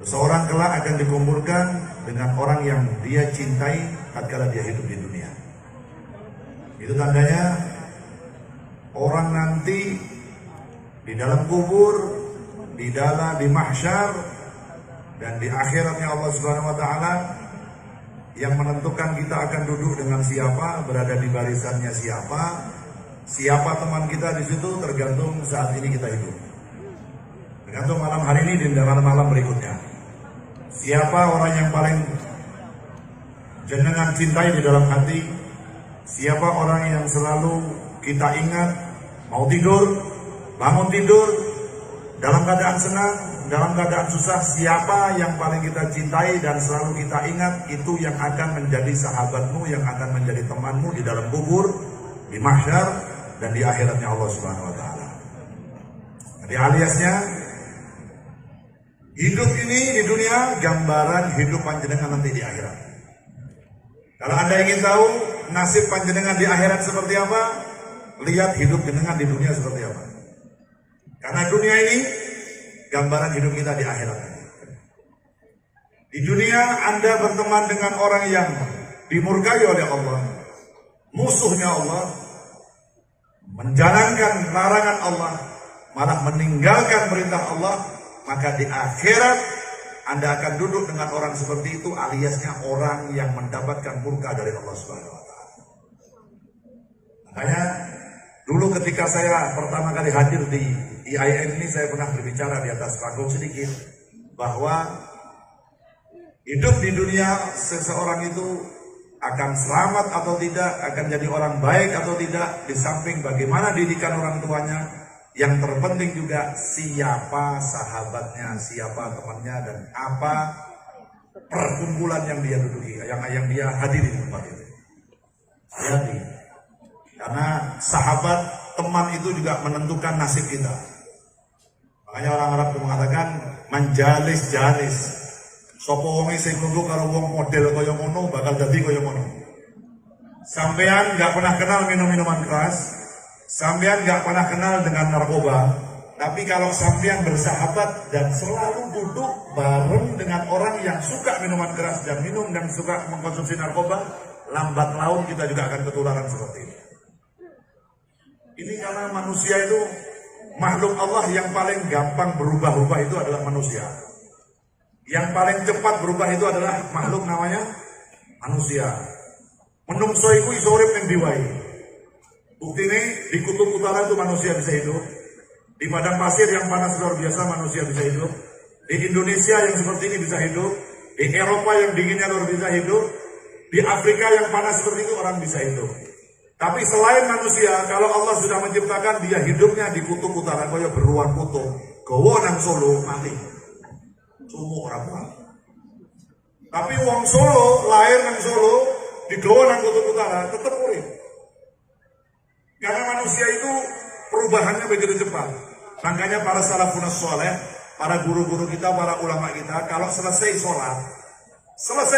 Seseorang kelak akan dikumpulkan dengan orang yang dia cintai tatkala dia hidup di dunia. Itu tandanya orang nanti di dalam kubur, di mahsyar, dan di akhiratnya Allah Subhanahu wa taala yang menentukan kita akan duduk dengan siapa, berada di barisannya siapa teman kita di situ tergantung saat ini kita hidup. Tergantung malam hari ini dan malam berikutnya. Siapa orang yang paling jenengan cintai di dalam hati? Siapa orang yang selalu kita ingat, mau tidur, bangun tidur, dalam keadaan senang, dalam keadaan susah, siapa yang paling kita cintai dan selalu kita ingat, itu yang akan menjadi sahabatmu, yang akan menjadi temanmu di dalam kubur, di mahsyar, dan di akhiratnya Allah Subhanahu wa taala. Jadi aliasnya, hidup ini di dunia gambaran hidup panjenengan nanti di akhirat. Kalau Anda ingin tahu nasib panjenengan di akhirat seperti apa, lihat hidup jenengan di dunia seperti apa. Karena dunia ini gambaran hidup kita di akhirat. Di dunia Anda berteman dengan orang yang dimurkai oleh Allah, musuhnya Allah, menjalankan larangan Allah, malah meninggalkan perintah Allah, maka di akhirat Anda akan duduk dengan orang seperti itu, aliasnya orang yang mendapatkan murka dari Allah Subhanahu wa taala. Makanya dulu ketika saya pertama kali hadir di IAIN ini, saya pernah berbicara di atas panggung sedikit bahwa hidup di dunia seseorang itu akan selamat atau tidak, akan jadi orang baik atau tidak, di samping bagaimana didikan orang tuanya, yang terpenting juga siapa sahabatnya, siapa temannya, dan apa perkumpulan yang dia duduki, yang dia hadiri di tempat itu. Hati. Karena sahabat, teman itu juga menentukan nasib kita. Makanya orang Arab itu mengatakan manjalis jalis. Sopo wonge sing nunggu karo wong model kaya ngono bakal dadi kaya ngono. Sampean nggak pernah kenal minum-minuman keras, sampean nggak pernah kenal dengan narkoba, tapi kalau sampean bersahabat dan selalu duduk bareng dengan orang yang suka minuman keras dan minum dan suka mengkonsumsi narkoba, lambat laun kita juga akan ketularan seperti ini. Ini karena manusia itu makhluk Allah yang paling gampang berubah-ubah itu adalah manusia. Yang paling cepat berubah itu adalah makhluk namanya manusia. Menungso iku iso urip ning diwai. Buktine di kutub utara itu manusia bisa hidup. Di padang pasir yang panas luar biasa manusia bisa hidup. Di Indonesia yang seperti ini bisa hidup. Di Eropa yang dinginnya luar biasa hidup. Di Afrika yang panas seperti itu orang bisa hidup. Tapi selain manusia, kalau Allah sudah menciptakan dia hidupnya di kutub utara, kaya beruang kutub, gowo nang Solo mati, sumu orang tua. Tapi wong Solo lahir nang Solo, digowo nang kutub utara, tetap urip. Karena manusia itu perubahannya begitu cepat. Makanya para salafun saleh, para guru-guru kita, para ulama kita, kalau selesai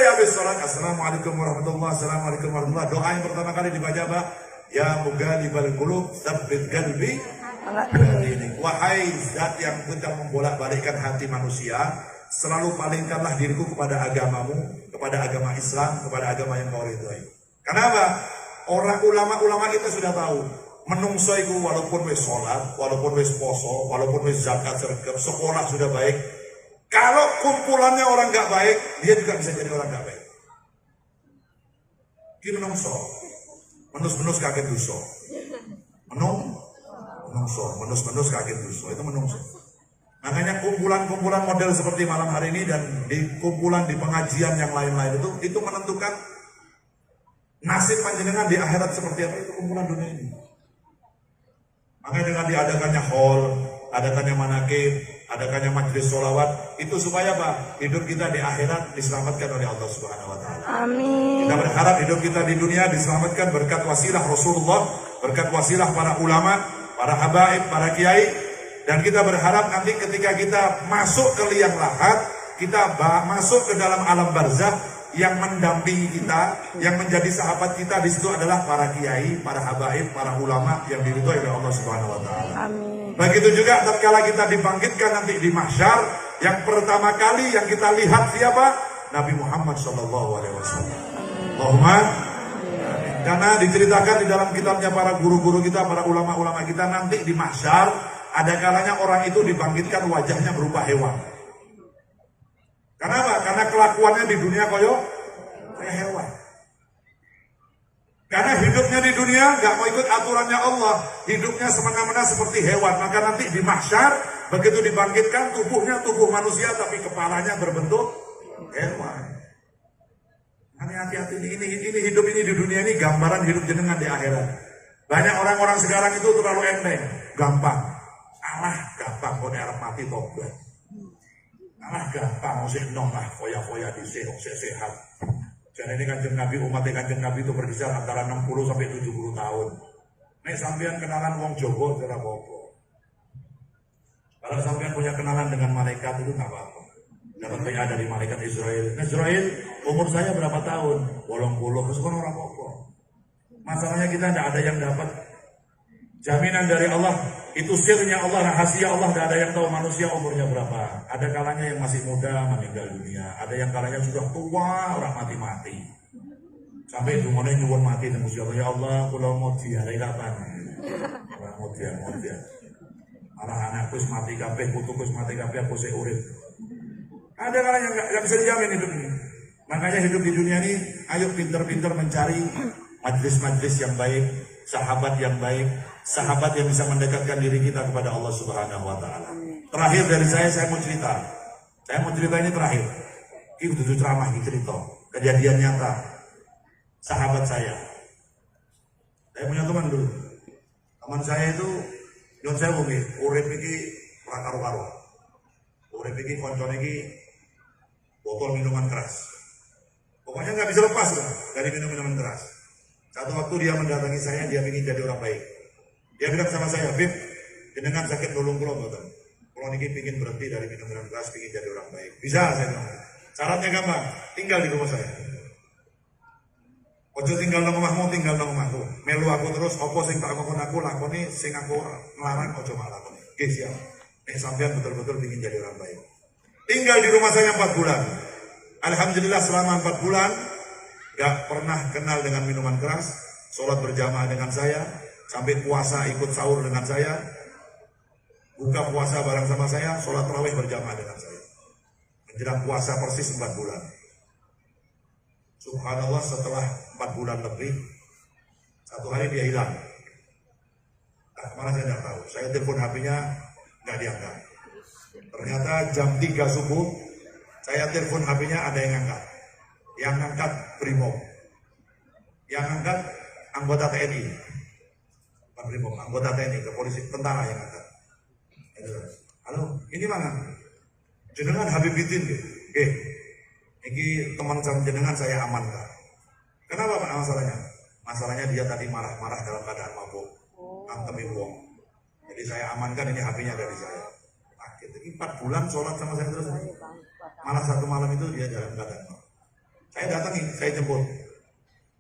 habis sholat, assalamualaikum warahmatullahi wabarakatuh, doa yang pertama kali dibaca apa? Ya mughalibal qulub tsabbit qalbi. Wahai zat yang bisa membolak-balikkan hati manusia, selalu palingkanlah diriku kepada agamamu, kepada agama Islam, kepada agama yang kau ridhoi. Kenapa? Orang ulama-ulama kita sudah tahu, menungso iku walaupun wis sholat, walaupun wis poso, walaupun wis zakat sergap, sekolah sudah baik, kalau kumpulannya orang nggak baik, dia juga bisa jadi orang nggak baik. Ini menungso, menus kaget dosa. Menus kaget dosa, itu menungso. Makanya kumpulan-kumpulan model seperti malam hari ini dan di kumpulan di pengajian yang lain-lain itu menentukan nasib panjenengan di akhirat seperti apa, itu kumpulan dunia ini. Makanya dengan diadakannya hall, adakannya manakib, adakannya majelis sholawat, itu supaya apa? Hidup kita di akhirat diselamatkan oleh Allah Subhanahu wa taala. Amin. Kita berharap hidup kita di dunia diselamatkan berkat wasilah Rasulullah, berkat wasilah para ulama, para habaib, para kiai, dan kita berharap nanti ketika kita masuk ke liang lahat, kita masuk ke dalam alam barzakh, yang mendampingi kita, yang menjadi sahabat kita di situ adalah para kiai, para habaib, para ulama yang diridhoi oleh Allah Subhanahu wa taala. Amin. Begitu juga tatkala kita dibangkitkan nanti di mahsyar, Yang pertama kali yang kita lihat siapa? Nabi Muhammad SAW. Allahumma. Karena diceritakan di dalam kitabnya para guru-guru kita, para ulama-ulama kita, nanti di mahsyar ada kalanya orang itu dibangkitkan wajahnya berupa hewan. Kenapa? Karena kelakuannya di dunia kayak hewan. Karena hidupnya di dunia gak mau ikut aturannya Allah, hidupnya semena-mena seperti hewan. Maka nanti di mahsyar begitu dibangkitkan tubuhnya tubuh manusia tapi kepalanya berbentuk hewan. Hati-hati, ini hidup ini di dunia ini gambaran hidup jenengan di akhirat. Banyak orang-orang sekarang itu terlalu enteng, gampang. Gampang kau harap mati tobat. Gampang usik nom lah, foya-foya di sehat. Jadi ini Kanjeng Nabi, umat Kanjeng Nabi itu berkisar antara 60 sampai 70 tahun. Nek sampean kenalan wong Jawa ora apa-apa. Kalau sampean punya kenalan dengan malaikat itu nggak apa-apa. Dapat PA dari malaikat Israel. Israel, umur saya berapa tahun? 80, terus kan orang apa? Masalahnya kita tidak ada yang dapat jaminan dari Allah. Itu sirnya Allah, rahasia Allah. Tidak ada yang tahu manusia umurnya berapa. Ada kalanya yang masih muda meninggal dunia. Ada yang kalanya sudah tua, orang mati-mati. Sampai dungannya nyuwun mati dan musyawarah, ya Allah, kalau mau diarai kapan? Orang mau dia. Anak-anakku mati kabeh, putuku mati kabeh, aku saya urip. Ada kalanya nggak bisa dijamin hidup ini. Makanya hidup di dunia ini, ayo pinter-pinter mencari majlis-majlis yang baik, sahabat yang baik, sahabat yang bisa mendekatkan diri kita kepada Allah Subhanahu Wa Taala. Terakhir dari saya mau cerita. Saya mau cerita ini terakhir. Ini tujuh ceramah, ini cerita kejadian nyata. Sahabat saya punya teman dulu. Teman saya itu, yon saya urip iki ora karo-karo. Urip iki koncone iki botol minuman keras. Pokoknya nggak bisa lepas lah dari minuman keras. Satu waktu dia mendatangi saya, dia ingin jadi orang baik. Dia bilang sama saya, Bib, jenengan sakit nulung kula mboten. Kula niki pengin berhenti dari minuman keras, pengin jadi orang baik. Bisa, saya bilang. Syaratnya gampang, tinggal di rumah saya. Ojo tinggal nang omahmu, tinggal nang omahku. Melu aku terus, apa sing tak ngomong aku lakoni, sing aku ngelarang ojo mak lakoni. Oke, siap. Nek sampean betul-betul ingin jadi orang baik. Tinggal di rumah saya 4 bulan. Alhamdulillah selama 4 bulan gak pernah kenal dengan minuman keras. Sholat berjamaah dengan saya, sampai puasa ikut sahur dengan saya, buka puasa bareng sama saya, sholat tarawih berjamaah dengan saya. Menjelang puasa persis 4 bulan. Subhanallah, setelah 4 bulan lebih, satu hari dia hilang. Nah, kemana saya tidak tahu. Saya telepon HP-nya nggak diangkat. Ternyata jam 3 subuh, saya telepon HP-nya ada yang angkat. Yang angkat Brimob. Yang angkat anggota TNI. Bukan Brimob, anggota TNI, kepolisian, tentara yang angkat. Halo, ini mana? Jenengan Habib Bidin, ini teman jenengan saya amankan. Kenapa Pak masalahnya? Masalahnya dia tadi marah-marah dalam keadaan mabuk, ngantem wong. Jadi saya amankan, ini HP-nya dari saya. Ini 4 bulan sholat sama saya terus. Malah satu malam itu dia jalan keadaan. Saya datangi, saya jemput.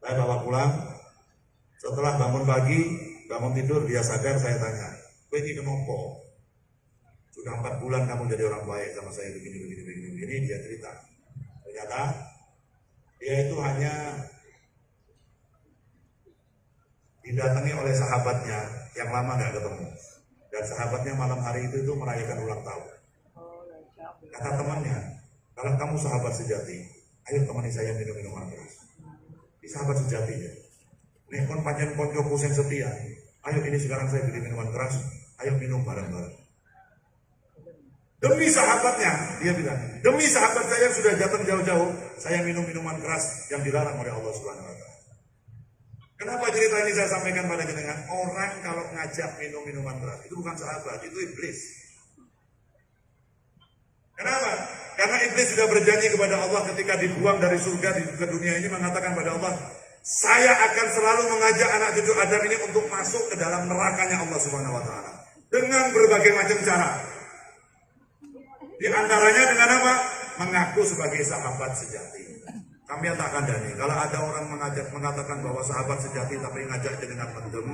Saya bawa pulang. Setelah bangun pagi, bangun tidur, dia sadar, saya tanya, "Kowe ini kenapa? Sudah 4 bulan kamu jadi orang baik sama saya begini. Ini dia cerita. Ternyata dia itu hanya didatangi oleh sahabatnya yang lama nggak ketemu. Dan sahabatnya malam hari itu merayakan ulang tahun. Kata temannya, kalau kamu sahabat sejati, ayo temani saya minum minuman keras. Ini sahabat sejati ya. Nih kon panjang konco kusen setia. Ayo ini sekarang saya beli minuman keras. Ayo minum bareng-bareng. Demi sahabatnya, dia bilang, demi sahabat saya yang sudah datang jauh-jauh, saya minum minuman keras yang dilarang oleh Allah Subhanahu Wa Taala. Kenapa cerita ini saya sampaikan pada jenengan? Orang kalau ngajak minum minuman keras itu bukan sahabat, itu iblis. Kenapa? Karena iblis sudah berjanji kepada Allah ketika dibuang dari surga ke dunia ini, mengatakan pada Allah, saya akan selalu mengajak anak cucu Adam ini untuk masuk ke dalam nerakanya Allah Subhanahu Wa Taala dengan berbagai macam cara. Di antaranya dengan apa? Mengaku sebagai sahabat sejati. Kami tak kandani. Kalau ada orang mengatakan bahwa sahabat sejati tapi ngajak jenengan mendem,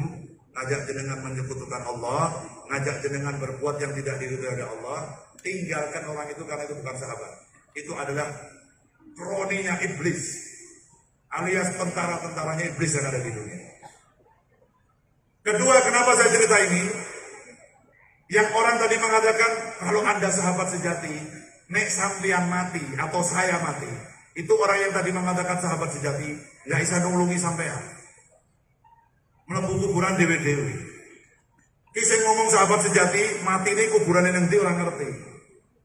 ngajak jenengan menyekutukan Allah, ngajak jenengan berbuat yang tidak diridhoi oleh Allah, tinggalkan orang itu karena itu bukan sahabat. Itu adalah kroninya iblis, alias tentara-tentaranya iblis yang ada di dunia. Kedua, kenapa saya cerita ini? Yang orang tadi mengatakan, kalau Anda sahabat sejati, nek sampean mati atau saya mati, itu orang yang tadi mengatakan sahabat sejati, nggak bisa nulungi sampean. Mlebu kuburan dewe-dewe. Kisah ngomong sahabat sejati, mati ini kuburan yang nanti orang ngerti.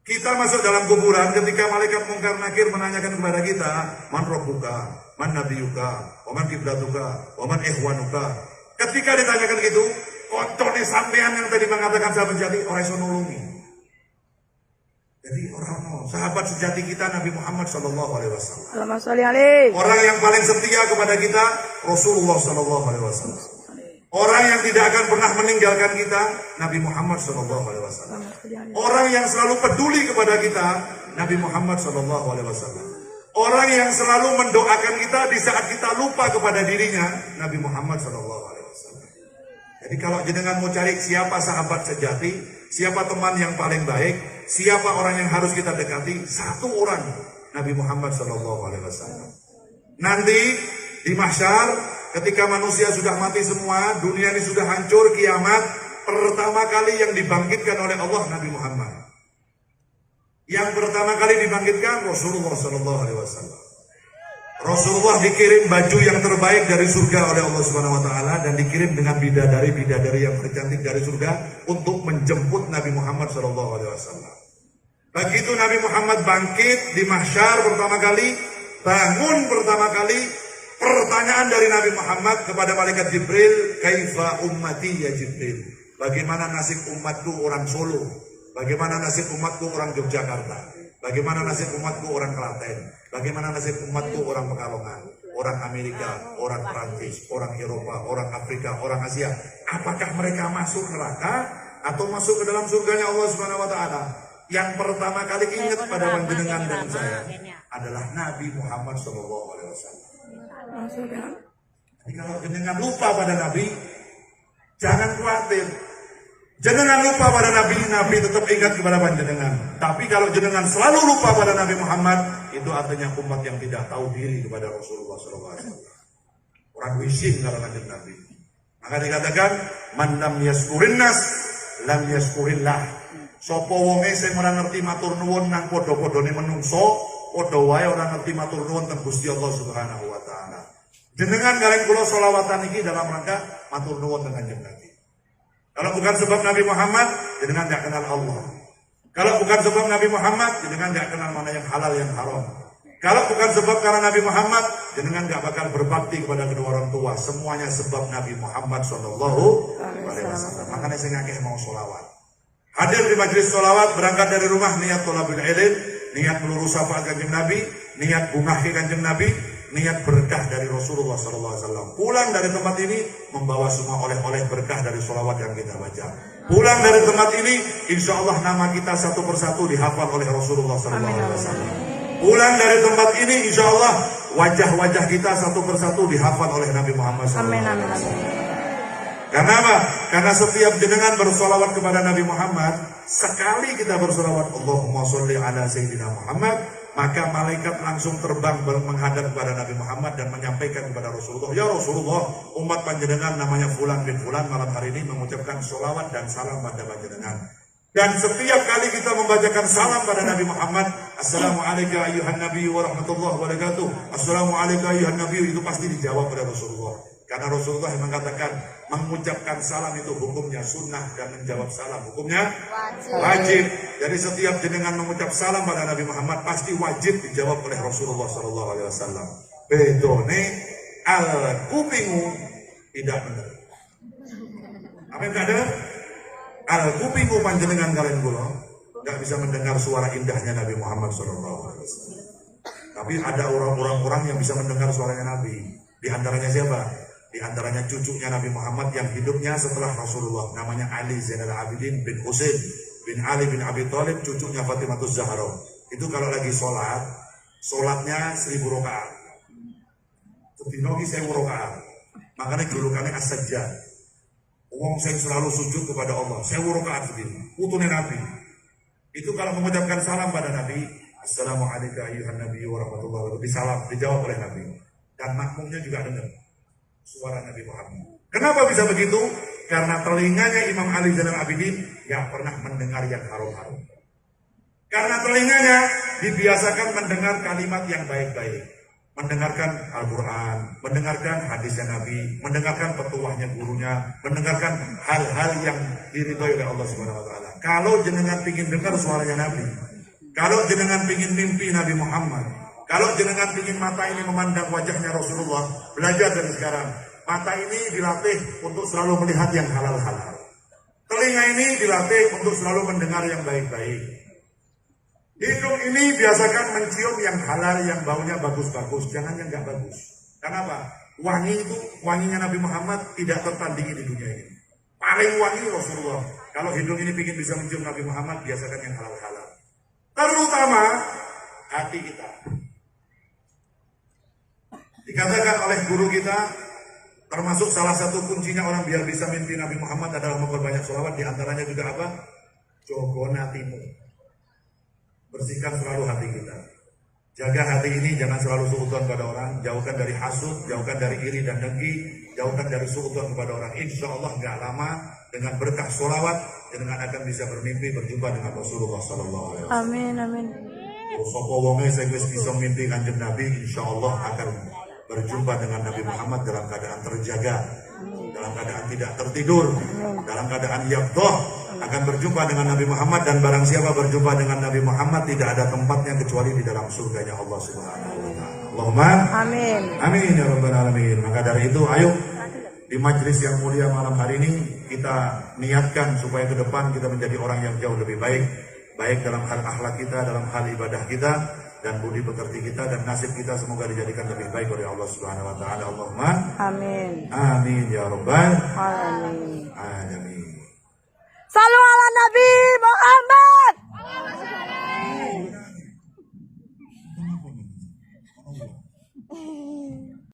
Kita masuk dalam kuburan ketika malaikat mungkar nakir menanyakan kepada kita, man rabbuka, man nabiyuka, wa man kiblatuka, wa man ihwanuka. Ketika ditanyakan gitu, koncone sampean yang tadi mengatakan sahabat sejati, orang iso nulungi. Jadi orang sahabat sejati kita Nabi Muhammad Shallallahu Alaihi Wasallam. Orang yang paling setia kepada kita Rasulullah Shallallahu Alaihi Wasallam. Orang yang tidak akan pernah meninggalkan kita Nabi Muhammad Shallallahu Alaihi Wasallam. Orang yang selalu peduli kepada kita Nabi Muhammad Shallallahu Alaihi Wasallam. Orang yang selalu mendoakan kita di saat kita lupa kepada dirinya Nabi Muhammad Shallallahu Alaihi Wasallam. Jadi kalau jenengan mau cari siapa sahabat sejati, siapa teman yang paling baik, siapa orang yang harus kita dekati, satu orang, Nabi Muhammad Shallallahu Alaihi Wasallam. Nanti di mahsyar, ketika manusia sudah mati semua, dunia ini sudah hancur, kiamat, pertama kali yang dibangkitkan oleh Allah Nabi Muhammad. Yang pertama kali dibangkitkan Rasulullah Shallallahu Alaihi Wasallam. Rasulullah dikirim baju yang terbaik dari surga oleh Allah Subhanahu Wa Taala dan dikirim dengan bidadari yang tercantik dari surga untuk menjemput Nabi Muhammad Shallallahu Alaihi Wasallam. Begitu Nabi Muhammad bangkit di mahsyar pertama kali, bangun pertama kali, pertanyaan dari Nabi Muhammad kepada malaikat Jibril, kaifa ummati ya Jibril? Bagaimana nasib umatku orang Solo? Bagaimana nasib umatku orang Yogyakarta? Bagaimana nasib umatku orang Klaten? Bagaimana nasib umatku orang Pekalongan? Orang Amerika, orang Prancis, orang Eropa, orang Afrika, orang Asia? Apakah mereka masuk neraka atau masuk ke dalam surganya Allah Subhanahu Wa Taala? Yang pertama kali ingat pada panjenengan dan saya adalah Nabi Muhammad Shallallahu Alaihi Wasallam. Jadi kalau jenengan lupa pada Nabi, jangan khawatir. Jenengan lupa pada Nabi, Nabi tetap ingat kepada panjenengan. Tapi kalau jenengan selalu lupa pada Nabi Muhammad, itu artinya umat yang tidak tahu diri kepada Rasulullah SAW. Orang wisin karena Nabi. Maka dikatakan, man lam yaskurin nas, lam yaskurillah. Sopo wonge sing ora ngerti matur nuwun nang padha-padhane menungso, padha wae ora ngerti matur nuwun teng Gusti Allah Subhanahu Wa Taala. Jenengan kalian kula sholawatan iki dalam rangka matur nuwun teng Kanjeng Nabi. Kalau bukan sebab Nabi Muhammad, jenengan tidak kenal Allah. Kalau bukan sebab Nabi Muhammad, jenengan tidak kenal mana yang halal yang haram. Kalau bukan sebab karena Nabi Muhammad, jenengan tidak bakal berbakti kepada kedua orang tua. Semuanya sebab Nabi Muhammad Shallallahu Alaihi Wasallam. Makanya saya ngakeh mau sholawat. Hadir di majelis sholawat, berangkat dari rumah niat thalabul ilm, niat melurus syafaat Kanjeng Nabi, niat bungahi Kanjeng Nabi, niat berkah dari Rasulullah SAW. Pulang dari tempat ini membawa semua oleh-oleh berkah dari sholawat yang kita baca. Pulang dari tempat ini, insya Allah nama kita satu persatu dihafal oleh Rasulullah SAW. Pulang dari tempat ini, insya Allah wajah-wajah kita satu persatu dihafal oleh Nabi Muhammad SAW. Karena apa? Karena setiap jenengan bersolawat kepada Nabi Muhammad, sekali kita bersolawat Allahumma sholli ala Sayyidina Muhammad, maka malaikat langsung terbang menghadap kepada Nabi Muhammad dan menyampaikan kepada Rasulullah, ya Rasulullah, umat panjenengan namanya Fulan bin Fulan malam hari ini mengucapkan sholawat dan salam pada panjenengan. Dan setiap kali kita membacakan salam pada Nabi Muhammad, Assalamualaikum ayyuhan Nabi wa rahmatullahi wa barakatuh, Assalamualaikum ayyuhan Nabi, itu pasti dijawab oleh Rasulullah. Karena Rasulullah yang mengatakan mengucapkan salam itu hukumnya sunnah dan menjawab salam hukumnya wajib. Jadi setiap jenengan mengucap salam pada Nabi Muhammad pasti wajib dijawab oleh Rasulullah SAW. Bedone al kupingu tidak benar. Apa yang tidak ada? Al kupingu panjenengan kalian kula nggak bisa mendengar suara indahnya Nabi Muhammad SAW. Tapi ada orang-orang yang bisa mendengar suaranya Nabi. Di antaranya siapa? Di antaranya cucunya Nabi Muhammad yang hidupnya setelah Rasulullah, namanya Ali Zainal Abidin bin Husain bin Ali bin Abi Thalib, cucunya Fatimatus Zahra. Itu kalau lagi sholat, sholatnya 1000 rakaat. Sedina iki 1000 rakaat. Makanya julukannya As-Sajjad. Wong sing selalu sujud kepada Allah, 1000 rakaat sedina. Putune Nabi. Itu kalau mengucapkan salam pada Nabi, Assalamualaikum ayuhan Nabi warahmatullahi wabarakatuh, disalam, dijawab oleh Nabi. Dan makmumnya juga dengar suara Nabi Muhammad. Kenapa bisa begitu? Karena telinganya Imam Ali Zainal Abidin gak pernah mendengar yang haram-haram. Karena telinganya dibiasakan mendengar kalimat yang baik-baik, mendengarkan Al-Quran, mendengarkan hadisnya Nabi, mendengarkan petuahnya gurunya, mendengarkan hal-hal yang diridhoi oleh Allah Subhanahu wa taala. Kalau jenengan pingin dengar suaranya Nabi, kalau jenengan pingin mimpi Nabi Muhammad, kalau jenengan pingin mata ini memandang wajahnya Rasulullah, belajar dari sekarang. Mata ini dilatih untuk selalu melihat yang halal-halal. Telinga ini dilatih untuk selalu mendengar yang baik-baik. Hidung ini biasakan mencium yang halal, yang baunya bagus-bagus, jangan yang gak bagus. Kenapa? Wangi itu, wanginya Nabi Muhammad tidak tertandingi di dunia ini. Paling wangi Rasulullah. Kalau hidung ini ingin bisa mencium Nabi Muhammad, biasakan yang halal-halal. Terutama hati kita. Dikatakan oleh guru kita, termasuk salah satu kuncinya orang biar bisa mimpi Nabi Muhammad adalah memperbanyak sholawat. Di antaranya juga apa? Jogona hatimu. Bersihkan selalu hati kita. Jaga hati ini, jangan selalu suudzon pada orang. Jauhkan dari hasud, jauhkan dari iri dan dengki, jauhkan dari suudzon kepada orang. Insya Allah gak lama dengan berkah sholawat, jenengan akan bisa bermimpi berjumpa dengan Rasulullah Sallallahu Alaihi Wasallam. Amin, amin. Sopo wonge saya bisa mimpi kanjeng Nabi, insya Allah akan berjumpa dengan Nabi Muhammad dalam keadaan terjaga, dalam keadaan tidak tertidur, dalam keadaan yaqdhah, akan berjumpa dengan Nabi Muhammad. Dan barang siapa berjumpa dengan Nabi Muhammad, tidak ada tempatnya kecuali di dalam surganya Allah Subhanahu wa taala. Allahumma Amin. amin ya rabbal alamin. Maka dari itu, ayo di majelis yang mulia malam hari ini kita niatkan supaya ke depan kita menjadi orang yang jauh lebih baik, baik dalam hal akhlak kita, dalam hal ibadah kita, dan budi pekerti kita, dan nasib kita semoga dijadikan lebih baik oleh Allah Subhanahu wa taala. Allahumma Amin. amin ya rabbal Amin. alamin.